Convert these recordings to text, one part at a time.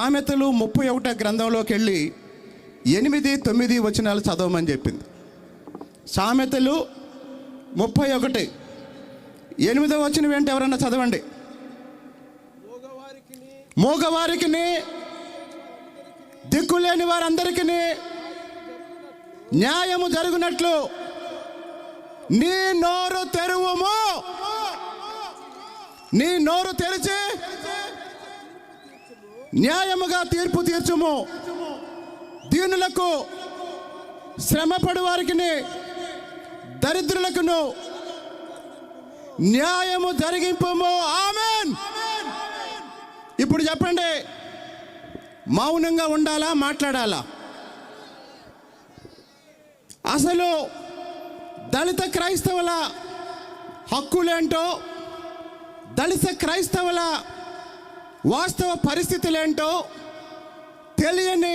సామెతలు 31 గ్రంథంలోకి వెళ్ళి 8, 9 వచనాలు చదవమని చెప్పింది. సామెతలు 31 8వ వచనం ఏంటి? ఎవరన్నా చదవండి. మూగవారికి దిక్కులేని వారందరికీ న్యాయము జరుగునట్లు నీ నోరు తెరువుము. నీ నోరు తెరిచి న్యాయముగా తీర్పు తీర్చుము. దీనులకు, శ్రమపడు వారికి, దరిద్రులకును న్యాయము జరిగింపుము. ఆమేన్. ఇప్పుడు చెప్పండి, మౌనంగా ఉండాలా, మాట్లాడాలా? అసలు దళిత క్రైస్తవుల హక్కులేంటో, దళిత క్రైస్తవుల వాస్తవ పరిస్థితులేంటో తెలియని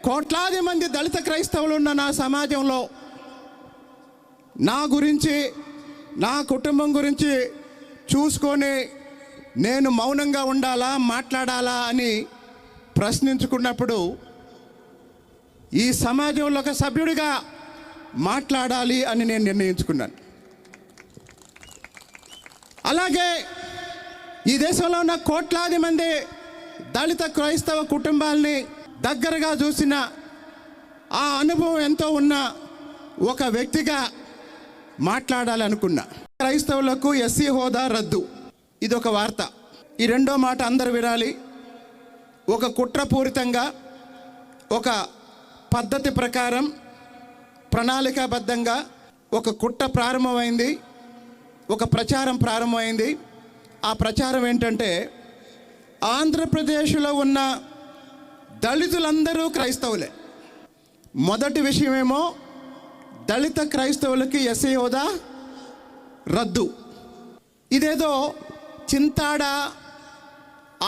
కోట్లాది మంది దళిత క్రైస్తవులు ఉన్న నా సమాజంలో నా గురించి, నా కుటుంబం గురించి చూసుకొని నేను మౌనంగా ఉండాలా, మాట్లాడాలా అని ప్రశ్నించుకున్నప్పుడు ఈ సమాజంలో ఒక సభ్యుడిగా మాట్లాడాలి అని నేను నిర్ణయించుకున్నాను. అలాగే ఈ దేశంలో ఉన్న కోట్లాది మంది దళిత క్రైస్తవ కుటుంబాలని దగ్గరగా చూసిన, ఆ అనుభవం ఎంతో ఉన్న ఒక వ్యక్తిగా మాట్లాడాలనుకున్నా. క్రైస్తవులకు ఎస్సీ హోదా రద్దు, ఇది ఒక వార్త. ఈ రెండో మాట అందరూ వినాలి. ఒక కుట్రపూరితంగా, ఒక పద్ధతి ప్రకారం, ప్రణాళికాబద్ధంగా ఒక కుట్ర ప్రారంభమైంది, ఒక ప్రచారం ప్రారంభమైంది. ఆ ప్రచారం ఏంటంటే, ఆంధ్రప్రదేశ్లో ఉన్న దళితులందరూ క్రైస్తవులే. మొదటి విషయమేమో దళిత క్రైస్తవులకి ఎస్సీ హోదా రద్దు. ఇదేదో చింతాడ,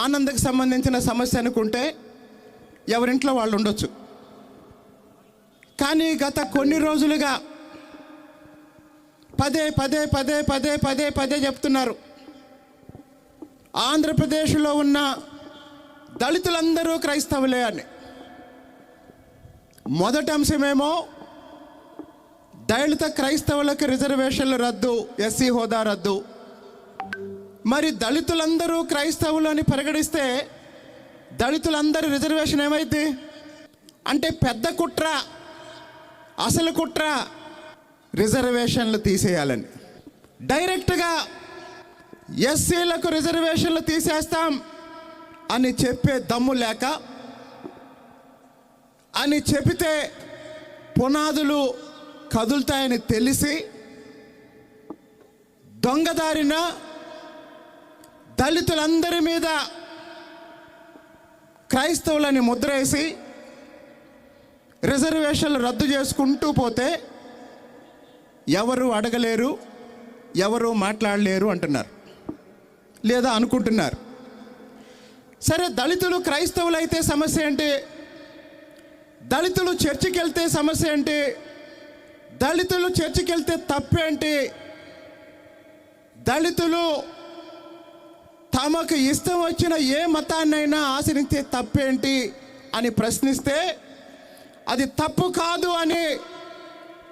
ఆనందకు సంబంధించిన సమస్య అనుకుంటే ఎవరింట్లో వాళ్ళు ఉండొచ్చు. కానీ గత కొన్ని రోజులుగా పదే చెప్తున్నారు, ఆంధ్రప్రదేశ్లో ఉన్న దళితులందరూ క్రైస్తవులే అని. మొదటి అంశమేమో దళిత క్రైస్తవులకు రిజర్వేషన్లు రద్దు, ఎస్సీ హోదా రద్దు. మరి దళితులందరూ క్రైస్తవులు అని పరిగణిస్తే దళితులందరూ రిజర్వేషన్ ఏమైంది అంటే పెద్ద కుట్ర, అసలు కుట్ర రిజర్వేషన్లు తీసేయాలని. డైరెక్ట్గా ఎస్సీలకు రిజర్వేషన్లు తీసేస్తాం అని చెప్పే దమ్ము లేక, అని చెబితే పునాదులు కదులుతాయని తెలిసి దొంగదారిన దళితులందరి మీద క్రైస్తవులని ముద్రేసి రిజర్వేషన్లు రద్దు చేసుకుంటూ పోతే ఎవరు అడగలేరు, ఎవరు మాట్లాడలేరు అంటున్నారు, లేదా అనుకుంటున్నారు. సరే, దళితులు క్రైస్తవులు అయితే సమస్య ఏంటి? దళితులు చర్చికి వెళ్తే సమస్య ఏంటి? దళితులు చర్చికి వెళ్తే తప్పేంటి? దళితులు తమకు ఇష్టం వచ్చిన ఏ మతాన్నైనా ఆచరిస్తే తప్పేంటి అని ప్రశ్నిస్తే అది తప్పు కాదు అని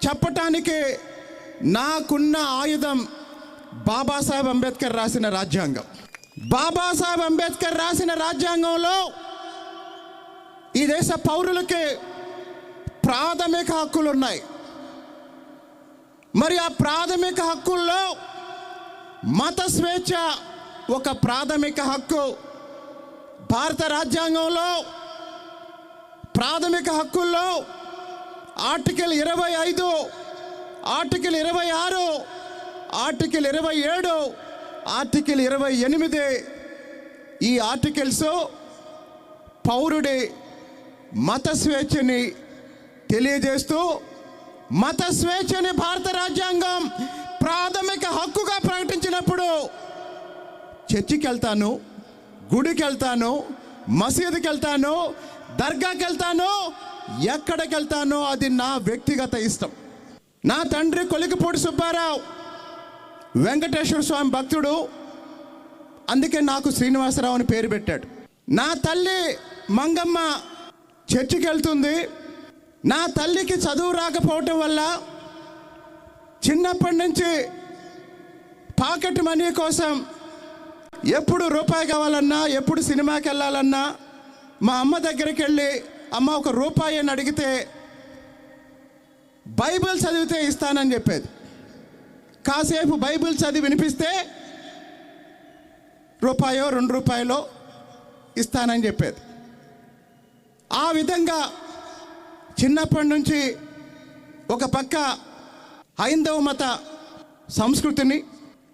చెప్పటానికి నాకున్న ఆయుధం బాబాసాహెబ్ అంబేద్కర్ రాసిన రాజ్యాంగం. బాబాసాహెబ్ అంబేద్కర్ రాసిన రాజ్యాంగంలో ఈ దేశ పౌరులకి ప్రాథమిక హక్కులు ఉన్నాయి. మరి ఆ ప్రాథమిక హక్కుల్లో మత స్వేచ్ఛ ఒక ప్రాథమిక హక్కు. భారత రాజ్యాంగంలో ప్రాథమిక హక్కుల్లో ఆర్టికల్ 25, ఆర్టికల్ 26, ఆర్టికల్ 27, ఆర్టికల్ 28 ఈ ఆర్టికల్స్ పౌరుడి మత స్వేచ్ఛని తెలియజేస్తూ, మత స్వేచ్ఛని భారత రాజ్యాంగం ప్రాథమిక హక్కుగా ప్రకటించినప్పుడు చర్చికి వెళ్తాను, గుడికి వెళ్తాను, మసీదుకి వెళ్తాను, దర్గాకి వెళ్తాను, ఎక్కడికి వెళ్తానో అది నా వ్యక్తిగత ఇష్టం. నా తండ్రి కొలికిపూడి సుబ్బారావు వెంకటేశ్వర స్వామి భక్తుడు, అందుకే నాకు శ్రీనివాసరావు అని పేరు పెట్టాడు. నా తల్లి మంగమ్మ చర్చికి వెళ్తుంది. నా తల్లికి చదువు రాకపోవటం వల్ల చిన్నప్పటి నుంచి పాకెట్ మనీ కోసం ఎప్పుడు రూపాయి కావాలన్నా, ఎప్పుడు సినిమాకి వెళ్ళాలన్నా మా అమ్మ దగ్గరికి వెళ్ళి, అమ్మ ఒక రూపాయి అని అడిగితే బైబిల్ చదివితే ఇస్తానని చెప్పేది. కాసేపు బైబిల్ చదివి వినిపిస్తే రూపాయో 2 రూపాయలో ఇస్తానని చెప్పేది. ఆ విధంగా చిన్నప్పటి నుంచి ఒక పక్క హైందవ మత సంస్కృతిని,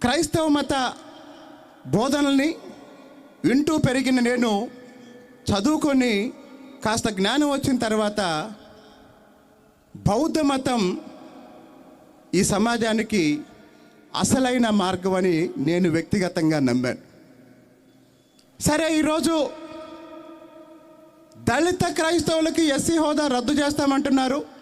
క్రైస్తవ మత బోధనల్ని వింటూ పెరిగిన నేను చదువుకొని కాస్త జ్ఞానం వచ్చిన తర్వాత బౌద్ధ మతం ఈ సమాజానికి అసలైన మార్గం అని నేను వ్యక్తిగతంగా నమ్మాను. సరే, ఈరోజు దళిత క్రైస్తవులకి ఎస్సీ హోదా రద్దు చేస్తామంటున్నారు.